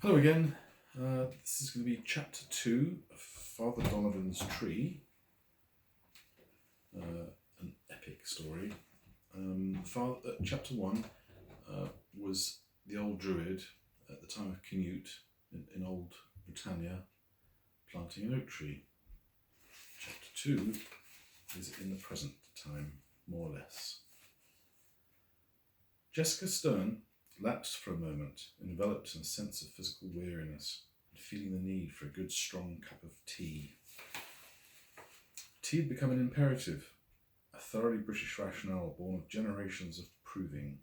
Hello again. This is going to be chapter 2 of Father Donovan's Tree, an epic story. Chapter 1 was the old druid at the time of Canute in old Britannia planting an oak tree. Chapter 2 is in the present time, more or less. Jessica Stern lapsed for a moment, enveloped in a sense of physical weariness and feeling the need for a good strong cup of tea. Tea had become an imperative, a thoroughly British rationale born of generations of proving.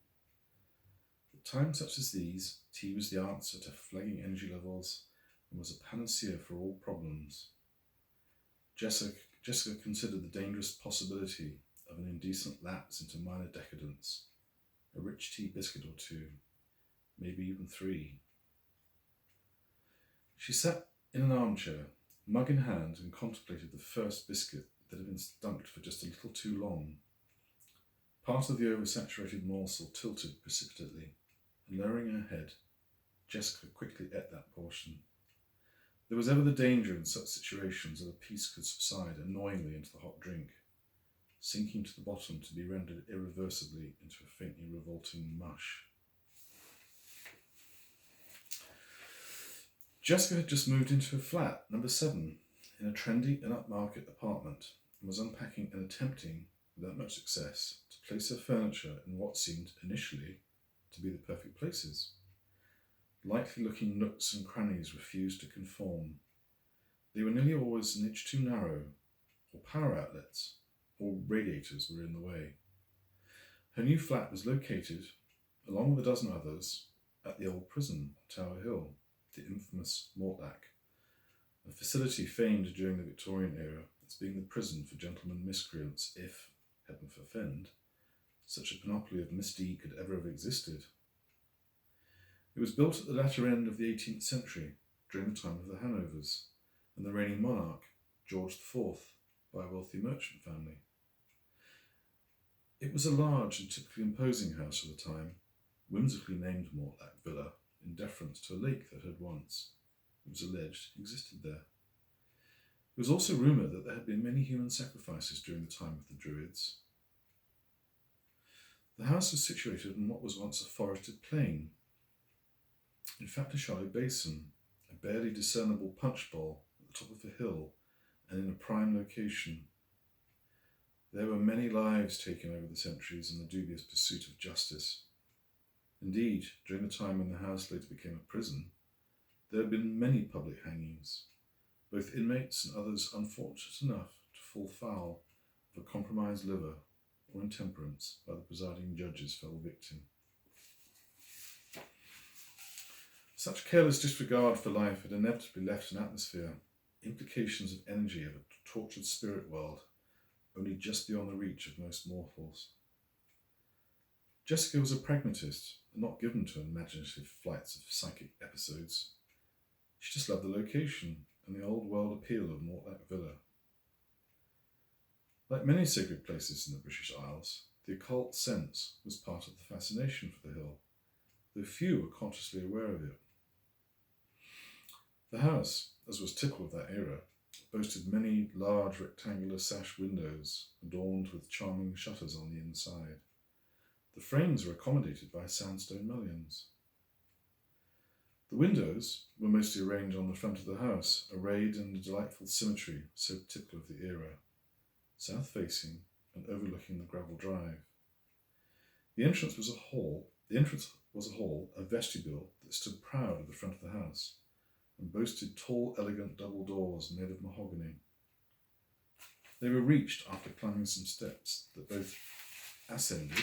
At times such as these, tea was the answer to flagging energy levels and was a panacea for all problems. Jessica considered the dangerous possibility of an indecent lapse into minor decadence. A rich tea biscuit or two, maybe even 3. She sat in an armchair, mug in hand, and contemplated the first biscuit that had been stumped for just a little too long. Part of the oversaturated morsel tilted precipitately, and lowering her head, Jessica quickly ate that portion. There was ever the danger in such situations that a piece could subside annoyingly into the hot drink, sinking to the bottom to be rendered irreversibly into a faintly revolting mush. Jessica had just moved into a flat, number 7, in a trendy and upmarket apartment, and was unpacking and attempting, without much success, to place her furniture in what seemed initially to be the perfect places. Likely-looking nooks and crannies refused to conform. They were nearly always an inch too narrow, or power outlets, or radiators were in the way. Her new flat was located, along with a dozen others, at the old prison on Tower Hill, the infamous Mortlack, a facility famed during the Victorian era as being the prison for gentlemen miscreants if, heaven forfend, such a panoply of misdeed could ever have existed. It was built at the latter end of the 18th century, during the time of the Hanovers, and the reigning monarch, George IV, by a wealthy merchant family. It was a large and typically imposing house of the time, whimsically named Mortlack Villa, in deference to a lake that had once, it was alleged, existed there. It was also rumoured that there had been many human sacrifices during the time of the Druids. The house was situated in what was once a forested plain, in fact a shallow basin, a barely discernible punch bowl at the top of a hill, and in a prime location. There were many lives taken over the centuries in the dubious pursuit of justice. Indeed, during the time when the house later became a prison, there had been many public hangings, both inmates and others unfortunate enough to fall foul of a compromised liver or intemperance by the presiding judge's fellow victim. Such careless disregard for life had inevitably left an atmosphere, implications of energy of a tortured spirit world, only just beyond the reach of most mortals. Jessica was a pragmatist and not given to imaginative flights of psychic episodes. She just loved the location and the old world appeal of Mortlack Villa. Like many sacred places in the British Isles, the occult sense was part of the fascination for the hill, though few were consciously aware of it. The house, as was typical of that era, boasted many large rectangular sash windows adorned with charming shutters on the inside. The frames were accommodated by sandstone mullions. The windows were mostly arranged on the front of the house, arrayed in the delightful symmetry so typical of the era, south-facing and overlooking the gravel drive. The entrance was a hall, a vestibule that stood proud at the front of the house, and boasted tall, elegant double doors made of mahogany. They were reached after climbing some steps that both ascended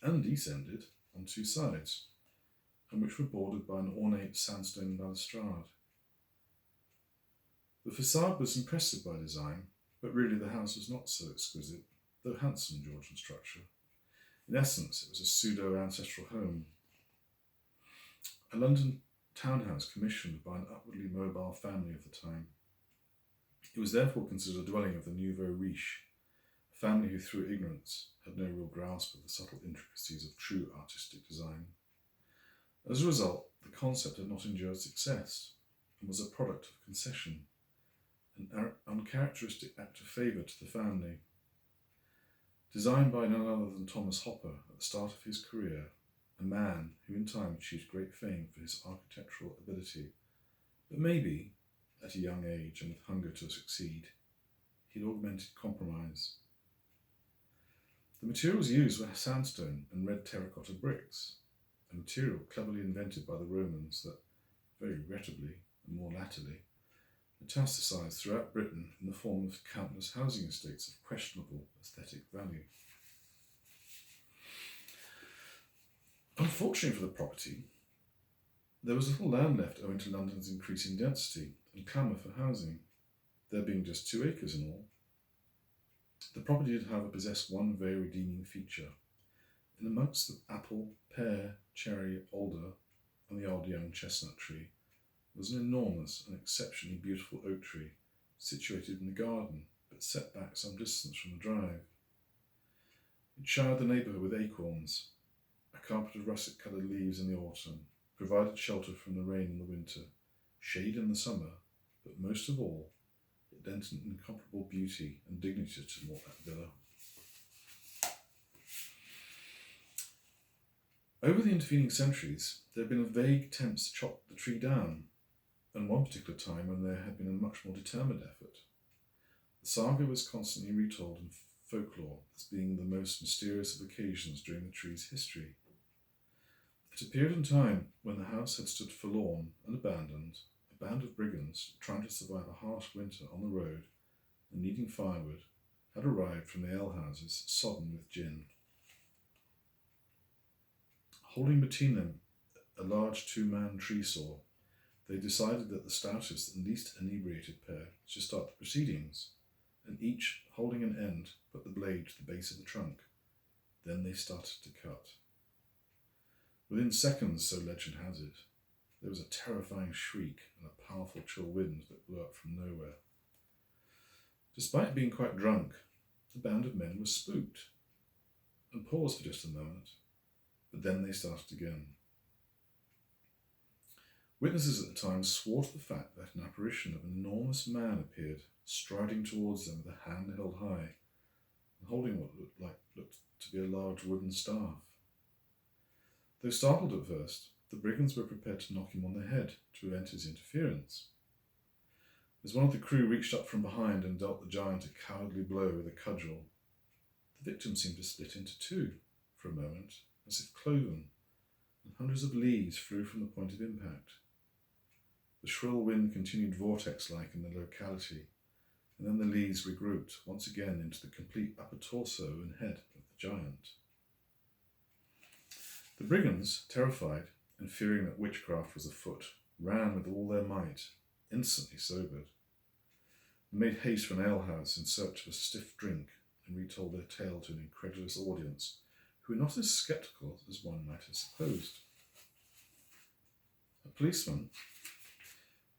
and descended on 2 sides, and which were bordered by an ornate sandstone balustrade. The facade was impressive by design, but really the house was not so exquisite, though handsome Georgian structure. In essence, it was a pseudo-ancestral home. A London townhouse commissioned by an upwardly mobile family of the time. It was therefore considered a dwelling of the nouveau riche, a family who through ignorance had no real grasp of the subtle intricacies of true artistic design. As a result, the concept had not endured success and was a product of concession, an uncharacteristic act of favour to the family. Designed by none other than Thomas Hopper at the start of his career, a man who in time achieved great fame for his architectural ability, but maybe, at a young age and with hunger to succeed, he'd augmented compromise. The materials used were sandstone and red terracotta bricks, a material cleverly invented by the Romans that, very regrettably and more latterly, metastasised throughout Britain in the form of countless housing estates of questionable aesthetic value. Unfortunately for the property, there was little land left owing to London's increasing density and clamour for housing, there being just 2 acres in all. The property did, however, possess one very redeeming feature. In amongst the apple, pear, cherry, alder, and the odd young chestnut tree was an enormous and exceptionally beautiful oak tree, situated in the garden, but set back some distance from the drive. It showered the neighbourhood with acorns, a carpet of russet-coloured leaves in the autumn, provided shelter from the rain in the winter, shade in the summer, but most of all, it lent an incomparable beauty and dignity to that villa. Over the intervening centuries, there have been vague attempts to chop the tree down, and one particular time when there had been a much more determined effort. The saga was constantly retold in folklore as being the most mysterious of occasions during the tree's history. At a period in time when the house had stood forlorn and abandoned, a band of brigands trying to survive a harsh winter on the road and needing firewood had arrived from the alehouses sodden with gin. Holding between them a large 2-man tree saw, they decided that the stoutest and least inebriated pair should start the proceedings, and each, holding an end, put the blade to the base of the trunk. Then they started to cut. Within seconds, so legend has it, there was a terrifying shriek and a powerful chill wind that blew up from nowhere. Despite being quite drunk, the band of men was spooked and paused for just a moment, but then they started again. Witnesses at the time swore to the fact that an apparition of an enormous man appeared, striding towards them with a hand held high, and holding what looked to be a large wooden staff. Though startled at first, the brigands were prepared to knock him on the head to prevent his interference. As one of the crew reached up from behind and dealt the giant a cowardly blow with a cudgel, the victim seemed to split into 2 for a moment, as if cloven, and hundreds of leaves flew from the point of impact. The shrill wind continued vortex-like in the locality, and then the leaves regrouped once again into the complete upper torso and head of the giant. The brigands, terrified and fearing that witchcraft was afoot, ran with all their might, instantly sobered, and made haste for an alehouse in search of a stiff drink and retold their tale to an incredulous audience who were not as sceptical as one might have supposed. A policeman,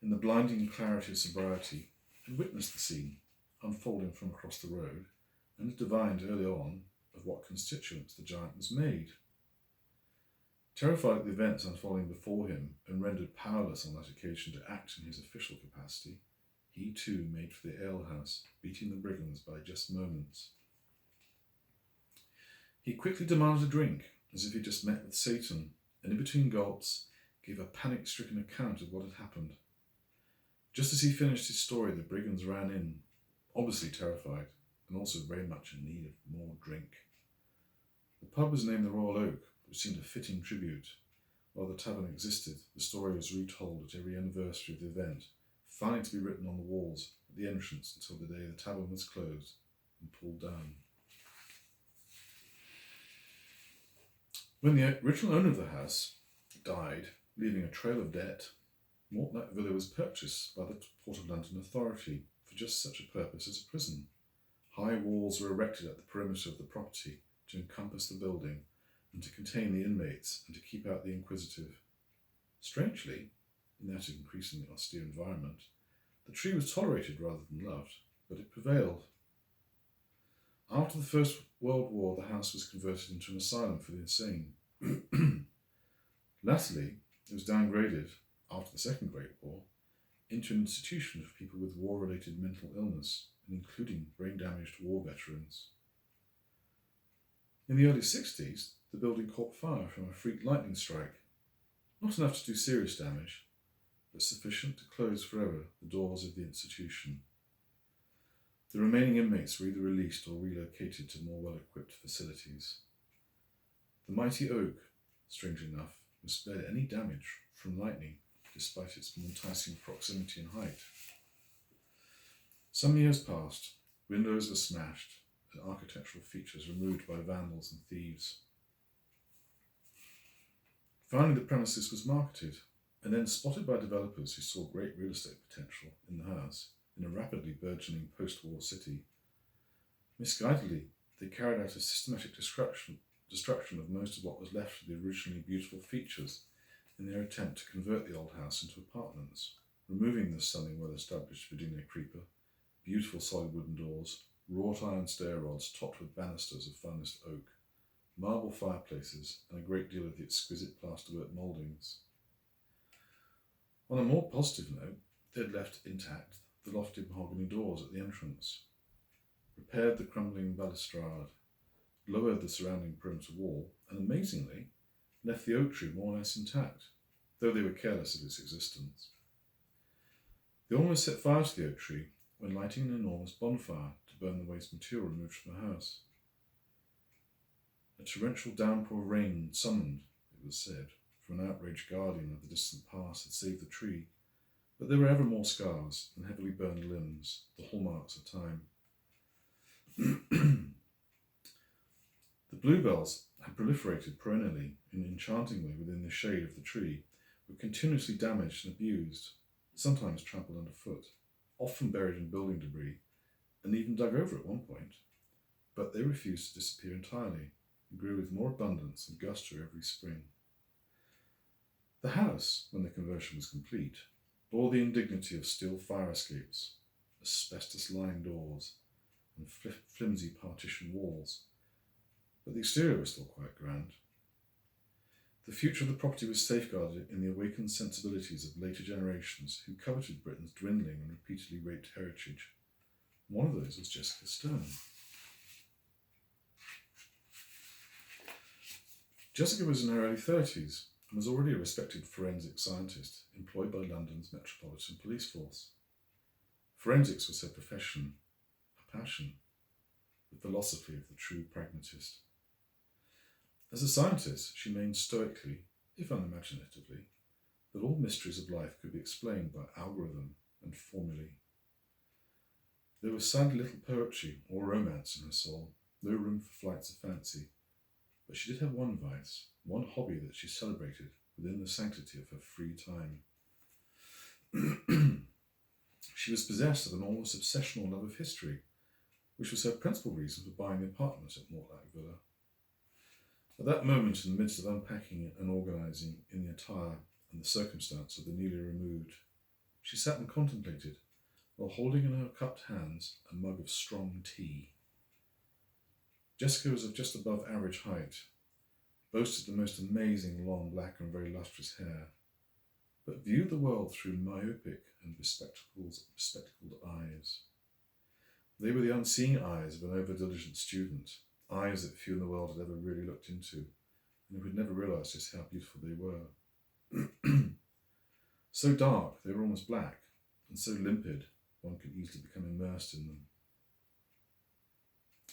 in the blinding clarity of sobriety, had witnessed the scene unfolding from across the road and had divined early on of what constituents the giant was made. Terrified at the events unfolding before him and rendered powerless on that occasion to act in his official capacity, he too made for the alehouse, beating the brigands by just moments. He quickly demanded a drink, as if he just met with Satan, and in between gulps gave a panic-stricken account of what had happened. Just as he finished his story, the brigands ran in, obviously terrified, and also very much in need of more drink. The pub was named the Royal Oak, which seemed a fitting tribute. While the tavern existed, the story was retold at every anniversary of the event, finally to be written on the walls at the entrance until the day the tavern was closed and pulled down. When the original owner of the house died, leaving a trail of debt, Mortlack Villa was purchased by the Port of London Authority for just such a purpose as a prison. High walls were erected at the perimeter of the property to encompass the building and to contain the inmates and to keep out the inquisitive. Strangely, in that increasingly austere environment, the tree was tolerated rather than loved, but it prevailed. After the First World War, the house was converted into an asylum for the insane. Latterly, It was downgraded, after the Second Great War, into an institution for people with war-related mental illness, and including brain-damaged war veterans. In the early 60s, the building caught fire from a freak lightning strike, not enough to do serious damage, but sufficient to close forever the doors of the institution. The remaining inmates were either released or relocated to more well-equipped facilities. The mighty oak, strangely enough, was spared any damage from lightning, despite its enticing proximity and height. Some years passed, windows were smashed, and architectural features removed by vandals and thieves. Finally, the premises was marketed, and then spotted by developers who saw great real estate potential in the house in a rapidly burgeoning post-war city. Misguidedly, they carried out a systematic destruction of most of what was left of the originally beautiful features in their attempt to convert the old house into apartments, removing the stunning, well-established Virginia creeper, beautiful solid wooden doors, wrought iron stair rods topped with banisters of finest oak, marble fireplaces, and a great deal of the exquisite plasterwork mouldings. On a more positive note, they had left intact the lofty mahogany doors at the entrance, repaired the crumbling balustrade, lowered the surrounding perimeter wall, and amazingly, left the oak tree more or less intact, though they were careless of its existence. They almost set fire to the oak tree when lighting an enormous bonfire to burn the waste material removed from the house. A torrential downpour of rain summoned, it was said, from an outraged guardian of the distant past had saved the tree, but there were ever more scars and heavily burned limbs, the hallmarks of time. The bluebells had proliferated perennially and enchantingly within the shade of the tree, were continuously damaged and abused, sometimes trampled underfoot, often buried in building debris, and even dug over at one point. But they refused to disappear entirely, and grew with more abundance and gusto every spring. The house, when the conversion was complete, bore the indignity of steel fire escapes, asbestos-lined doors, and flimsy partition walls, but the exterior was still quite grand. The future of the property was safeguarded in the awakened sensibilities of later generations who coveted Britain's dwindling and repeatedly raped heritage. One of those was Jessica Stone. Jessica was in her early 30s and was already a respected forensic scientist employed by London's Metropolitan Police Force. Forensics was her profession, a passion, the philosophy of the true pragmatist. As a scientist, she maintained stoically, if unimaginatively, that all mysteries of life could be explained by algorithm and formulae. There was sadly little poetry or romance in her soul, no room for flights of fancy, but she did have one vice, one hobby that she celebrated within the sanctity of her free time. She was possessed of an almost obsessional love of history, which was her principal reason for buying the apartment at Mortlack Villa. At that moment, in the midst of unpacking and organising in the attire and the circumstance of the newly removed, she sat and contemplated, while holding in her cupped hands a mug of strong tea. Jessica was of just above average height, boasted the most amazing long black and very lustrous hair, but viewed the world through myopic and bespectacled eyes. They were the unseeing eyes of an over-diligent student, eyes that few in the world had ever really looked into, and who had never realised just how beautiful they were. So dark they were almost black, and so limpid one could easily become immersed in them.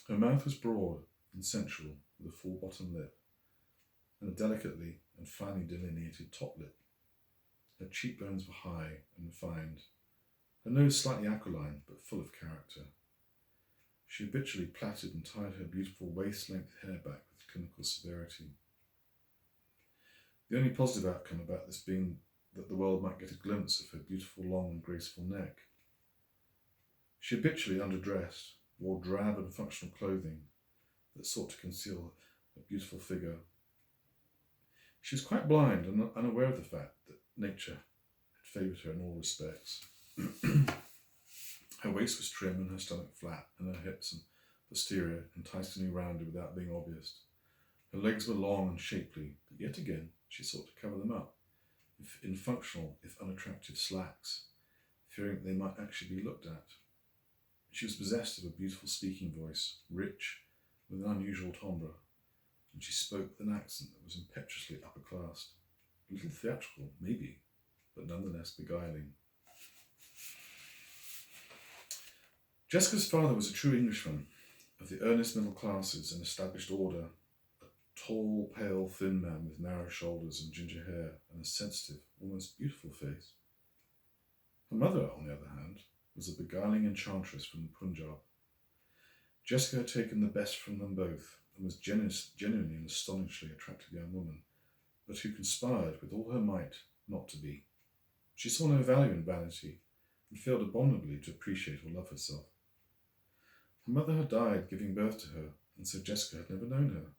Her mouth was broad and sensual, with a full bottom lip, and a delicately and finely delineated top lip. Her cheekbones were high and refined, her nose slightly aquiline but full of character. She habitually plaited and tied her beautiful waist-length hair back with clinical severity. The only positive outcome about this being that the world might get a glimpse of her beautiful long and graceful neck. She habitually underdressed, wore drab and functional clothing that sought to conceal a beautiful figure. She was quite blind and unaware of the fact that nature had favoured her in all respects. Her waist was trim and her stomach flat, and her hips and posterior enticingly rounded without being obvious. Her legs were long and shapely, but yet again she sought to cover them up, in functional, if unattractive, slacks, fearing they might actually be looked at. She was possessed of a beautiful speaking voice, rich, with an unusual timbre, and she spoke with an accent that was impetuously upper class, a little theatrical, maybe, but nonetheless beguiling. Jessica's father was a true Englishman, of the earnest middle classes and established order, a tall, pale, thin man with narrow shoulders and ginger hair and a sensitive, almost beautiful face. Her mother, on the other hand, was a beguiling enchantress from the Punjab. Jessica had taken the best from them both and was genuinely an astonishingly attractive young woman, but who conspired with all her might not to be. She saw no value in vanity and failed abominably to appreciate or love herself. Her mother had died giving birth to her, and so Jessica had never known her.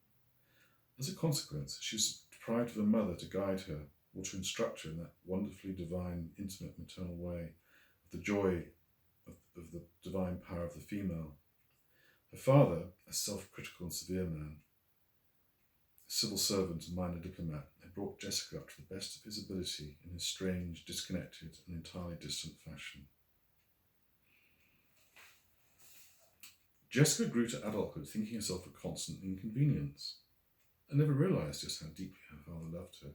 As a consequence, she was deprived of a mother to guide her or to instruct her in that wonderfully divine, intimate maternal way of the joy of the divine power of the female. Her father, a self-critical and severe man, a civil servant and minor diplomat, had brought Jessica up to the best of his ability in his strange, disconnected and entirely distant fashion. Jessica grew to adulthood thinking herself a constant inconvenience, and never realised just how deeply her father loved her.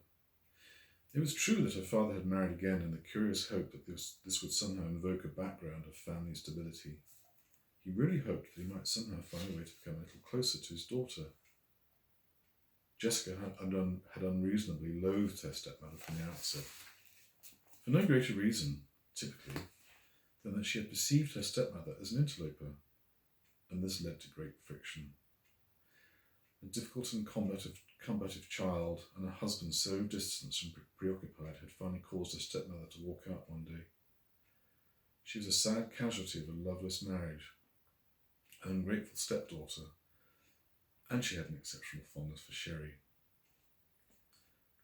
It was true that her father had married again in the curious hope that this would somehow invoke a background of family stability. He really hoped that he might somehow find a way to become a little closer to his daughter. Jessica had unreasonably loathed her stepmother from the outset, for no greater reason, typically, than that she had perceived her stepmother as an interloper, and this led to great friction. A difficult and combative child and a husband so distanced and preoccupied had finally caused her stepmother to walk out one day. She was a sad casualty of a loveless marriage, an ungrateful stepdaughter, and she had an exceptional fondness for sherry.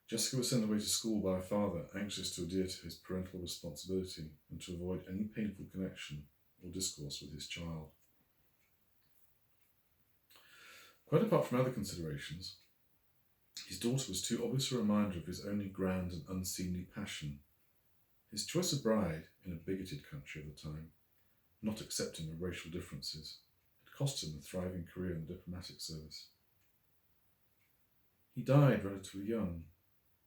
Jessica was sent away to school by her father, anxious to adhere to his parental responsibility and to avoid any painful connection or discourse with his child. Quite apart from other considerations, his daughter was too obvious a reminder of his only grand and unseemly passion. His choice of bride, in a bigoted country of the time, not accepting of racial differences, had cost him a thriving career in the diplomatic service. He died relatively young,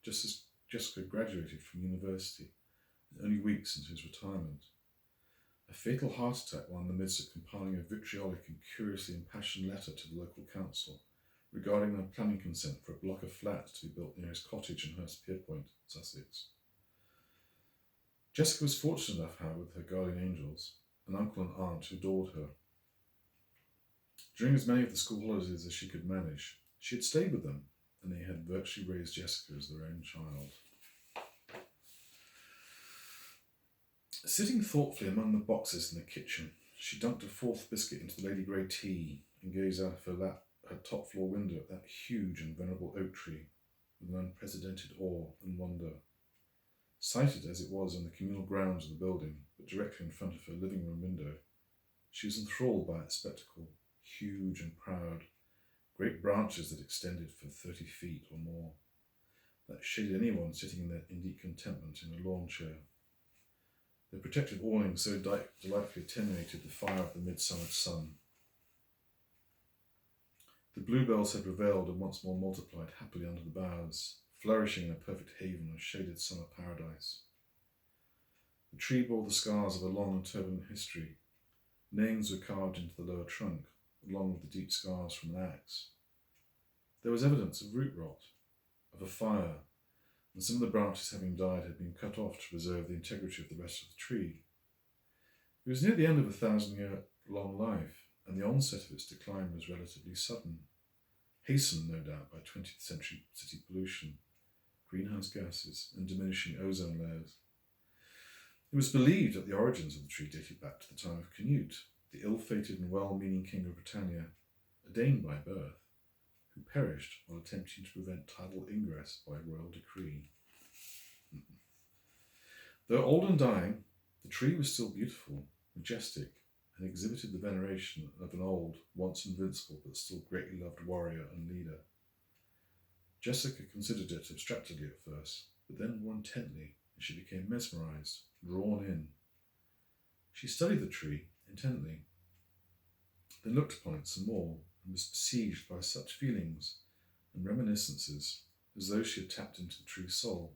just as Jessica graduated from university, only weeks into his retirement. A fatal heart attack while in the midst of compiling a vitriolic and curiously impassioned letter to the local council regarding their planning consent for a block of flats to be built near his cottage in Hurstpierpoint, Sussex. Jessica was fortunate enough, however, with her guardian angels, an uncle and aunt who adored her. During as many of the school holidays as she could manage, she had stayed with them, and they had virtually raised Jessica as their own child. Sitting thoughtfully among the boxes in the kitchen, she dunked a fourth biscuit into the Lady Grey tea and gazed out of her top floor window at that huge and venerable oak tree with an unprecedented awe and wonder. Sited as it was in the communal grounds of the building, but directly in front of her living room window, she was enthralled by its spectacle, huge and proud, great branches that extended for 30 feet or more, that shaded anyone sitting in deep contentment in a lawn chair. The protective awning so delightfully attenuated the fire of the midsummer sun. The bluebells had prevailed and once more multiplied happily under the boughs, flourishing in a perfect haven of shaded summer paradise. The tree bore the scars of a long and turbulent history. Names were carved into the lower trunk, along with the deep scars from an axe. There was evidence of root rot, of a fire, and some of the branches having died had been cut off to preserve the integrity of the rest of the tree. It was near the end of a 1,000-year-long life, and the onset of its decline was relatively sudden, hastened, no doubt, by 20th century city pollution, greenhouse gases, and diminishing ozone layers. It was believed that the origins of the tree dated back to the time of Canute, the ill-fated and well-meaning king of Britannia, a Dane by birth, who perished while attempting to prevent tidal ingress by royal decree. Though old and dying, the tree was still beautiful, majestic, and exhibited the veneration of an old, once invincible but still greatly loved warrior and leader. Jessica considered it abstractedly at first, but then more intently, and she became mesmerised, drawn in. She studied the tree intently, then looked upon it some more, and was besieged by such feelings and reminiscences as though she had tapped into the tree's soul.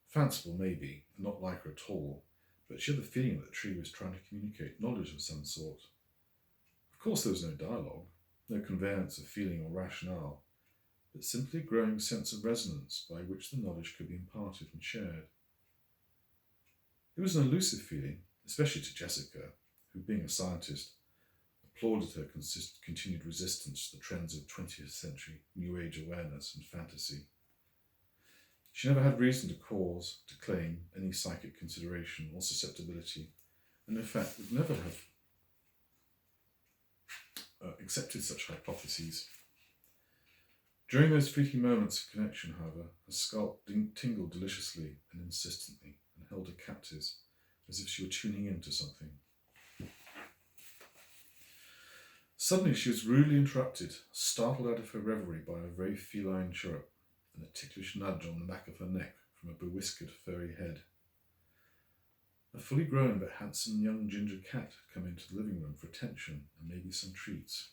Fanciful, maybe, and not like her at all, but she had the feeling that the tree was trying to communicate knowledge of some sort. Of course there was no dialogue, no conveyance of feeling or rationale, but simply a growing sense of resonance by which the knowledge could be imparted and shared. It was an elusive feeling, especially to Jessica, who, being a scientist, applauded her continued resistance to the trends of 20th century New Age awareness and fantasy. She never had reason to claim any psychic consideration or susceptibility, and in fact would never have accepted such hypotheses. During those fleeting moments of connection, however, her scalp tingled deliciously and insistently, and held her captives, as if she were tuning in to something. Suddenly she was rudely interrupted, startled out of her reverie by a very feline chirrup, and a ticklish nudge on the back of her neck from a bewhiskered furry head. A fully grown but handsome young ginger cat had come into the living room for attention and maybe some treats.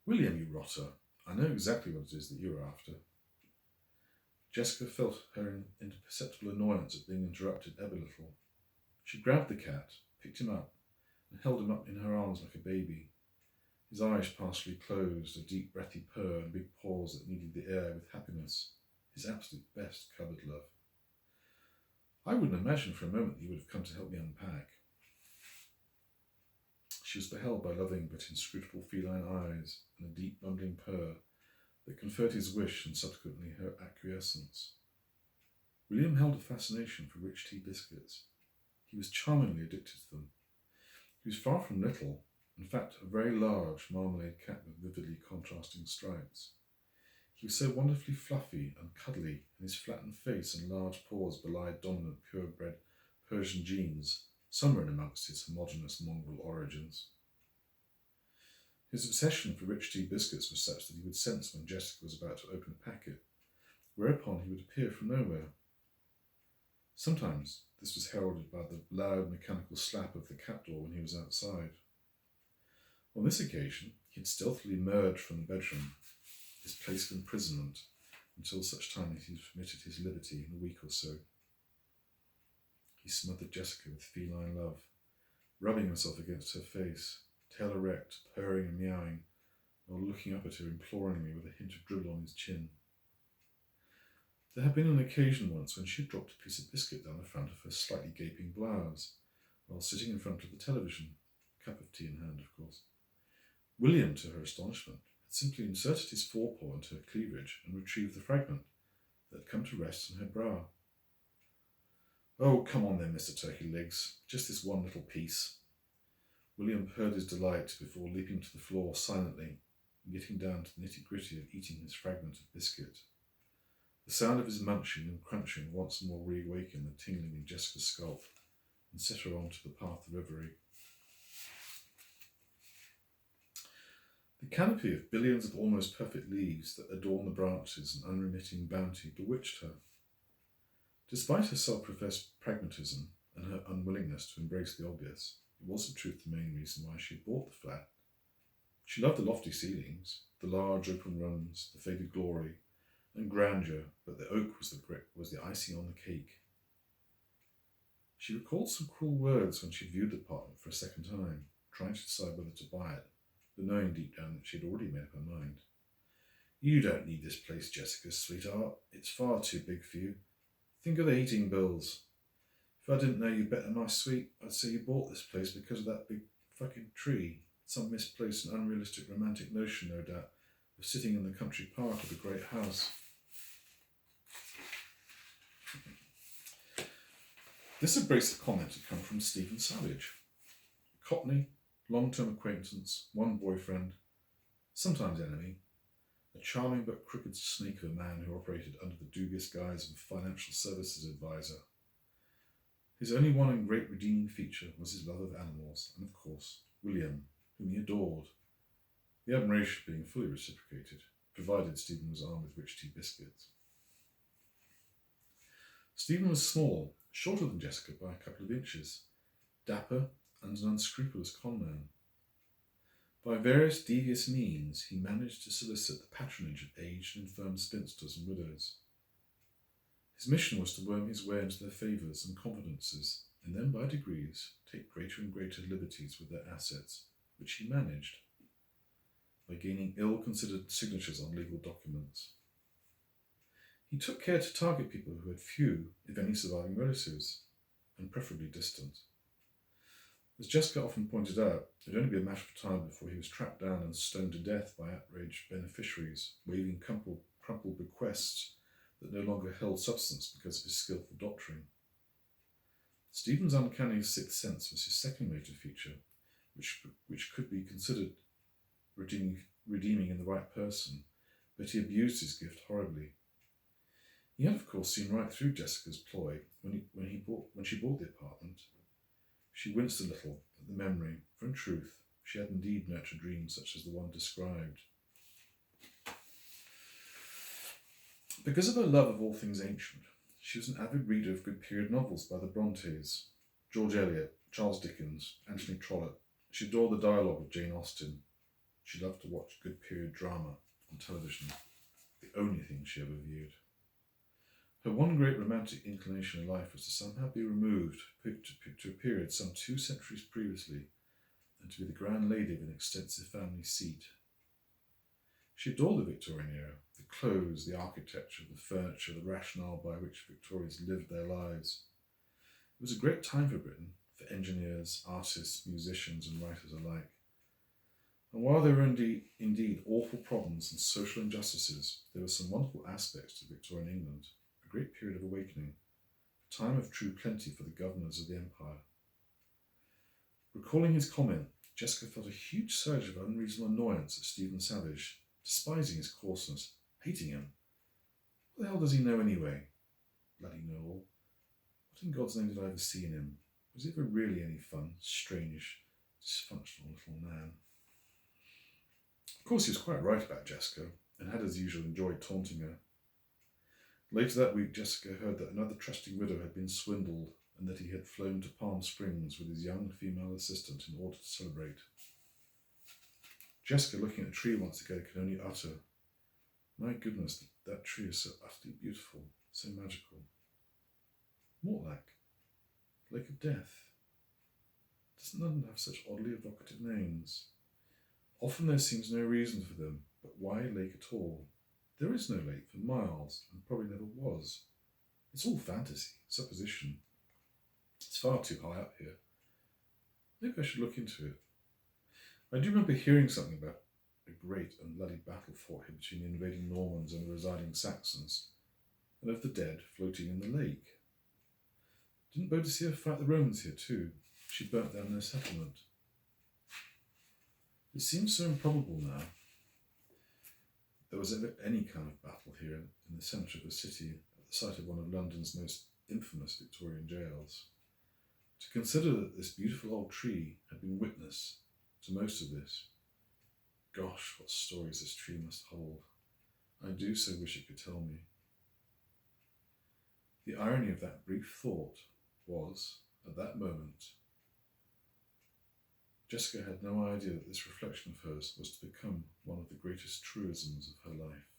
"William, you rotter, I know exactly what it is that you are after." Jessica felt her imperceptible annoyance at being interrupted ebb a little. She grabbed the cat, picked him up, and held him up in her arms like a baby. His eyes partially closed, a deep breathy purr, and big paws that kneaded the air with happiness. His absolute best cupboard love. "I wouldn't imagine for a moment that you would have come to help me unpack." She was beheld by loving but inscrutable feline eyes, and a deep mumbling purr that conferred his wish and subsequently her acquiescence. William held a fascination for rich tea biscuits. He was charmingly addicted to them. He was far from little, in fact a very large marmalade cat with vividly contrasting stripes. He was so wonderfully fluffy and cuddly, and his flattened face and large paws belied dominant purebred Persian genes, somewhere in amongst his homogeneous mongrel origins. His obsession for rich tea biscuits was such that he would sense when Jessica was about to open a packet, whereupon he would appear from nowhere. Sometimes this was heralded by the loud mechanical slap of the cat door when he was outside. On this occasion, he had stealthily emerged from the bedroom, his place of imprisonment, until such time as he was permitted his liberty in a week or so. He smothered Jessica with feline love, rubbing himself against her face, tail erect, purring and meowing, while looking up at her imploringly with a hint of dribble on his chin. There had been an occasion once when she had dropped a piece of biscuit down the front of her slightly gaping blouse, while sitting in front of the television, a cup of tea in hand, of course. William, to her astonishment, had simply inserted his forepaw into her cleavage and retrieved the fragment that had come to rest on her bra. "Oh, come on then, Mr. Turkey Legs, just this one little piece." William purred his delight before leaping to the floor silently and getting down to the nitty-gritty of eating his fragment of biscuit. The sound of his munching and crunching once more reawakened the tingling in Jessica's scalp and set her on to the path of reverie. The canopy of billions of almost perfect leaves that adorned the branches in unremitting bounty bewitched her. Despite her self-professed pragmatism and her unwillingness to embrace the obvious, it was in truth the main reason why she had bought the flat. She loved the lofty ceilings, the large open rooms, the faded glory and grandeur, but the oak was the icing on the cake. She recalled some cruel words when she viewed the apartment for a second time, trying to decide whether to buy it, but knowing deep down that she had already made up her mind. "You don't need this place, Jessica, sweetheart. It's far too big for you. Think of the heating bills. If I didn't know you better, my sweet, I'd say you bought this place because of that big fucking tree. Some misplaced and unrealistic romantic notion, no doubt, of sitting in the country park of a great house." This abrasive comment had come from Stephen Savage, a Cockney, long-term acquaintance, one boyfriend, sometimes enemy, a charming but crooked snake of a man who operated under the dubious guise of a financial services advisor. His only one and great redeeming feature was his love of animals, and of course, William, whom he adored, the admiration being fully reciprocated, provided Stephen was armed with rich tea biscuits. Stephen was small, shorter than Jessica by a couple of inches, dapper and an unscrupulous conman. By various devious means, he managed to solicit the patronage of aged and infirm spinsters and widows. His mission was to worm his way into their favours and confidences, and then by degrees take greater and greater liberties with their assets, which he managed by gaining ill-considered signatures on legal documents. He took care to target people who had few, if any, surviving relatives, and preferably distant. As Jessica often pointed out, it would only be a matter of time before he was tracked down and stoned to death by outraged beneficiaries, waving crumpled bequests that no longer held substance because of his skillful doctoring. Stephen's uncanny sixth sense was his second major feature, which could be considered redeeming in the right person, but he abused his gift horribly. He had, of course, seen right through Jessica's ploy when she bought the apartment. She winced a little at the memory, for in truth, she had indeed nurtured dreams such as the one described. Because of her love of all things ancient, she was an avid reader of good period novels by the Brontes, George Eliot, Charles Dickens, Anthony Trollope. She adored the dialogue of Jane Austen. She loved to watch good period drama on television, the only thing she ever viewed. Her one great romantic inclination in life was to somehow be removed to a period some 2 centuries previously, and to be the grand lady of an extensive family seat. She adored the Victorian era, the clothes, the architecture, the furniture, the rationale by which Victorians lived their lives. It was a great time for Britain, for engineers, artists, musicians and writers alike. And while there were indeed awful problems and social injustices, there were some wonderful aspects to Victorian England, a great period of awakening, a time of true plenty for the governors of the empire. Recalling his comment, Jessica felt a huge surge of unreasonable annoyance at Stephen Savage, despising his coarseness, hating him. What the hell does he know anyway? Bloody know-all. What in God's name did I ever see in him? Was he ever really any fun? Strange, dysfunctional little man. Of course, he was quite right about Jessica, and had as usual enjoyed taunting her. Later that week, Jessica heard that another trusting widow had been swindled, and that he had flown to Palm Springs with his young female assistant in order to celebrate. Jessica, looking at the tree once ago, could only utter, "My goodness, that tree is so utterly beautiful, so magical." Mortlake, Lake of Death. Doesn't London have such oddly evocative names? Often there seems no reason for them, but why a lake at all? There is no lake for miles, and probably never was. It's all fantasy, supposition. It's far too high up here. Maybe I should look into it. I do remember hearing something about a great and bloody battle fought here between the invading Normans and the residing Saxons, and of the dead floating in the lake. Didn't Boadicea fight the Romans here too? She burnt down their settlement. It seems so improbable now. There was ever any kind of battle here in the centre of the city, at the site of one of London's most infamous Victorian jails. To consider that this beautiful old tree had been witness to most of this. Gosh, what stories this tree must hold. I do so wish it could tell me. The irony of that brief thought was, at that moment, Jessica had no idea that this reflection of hers was to become one of the greatest truisms of her life.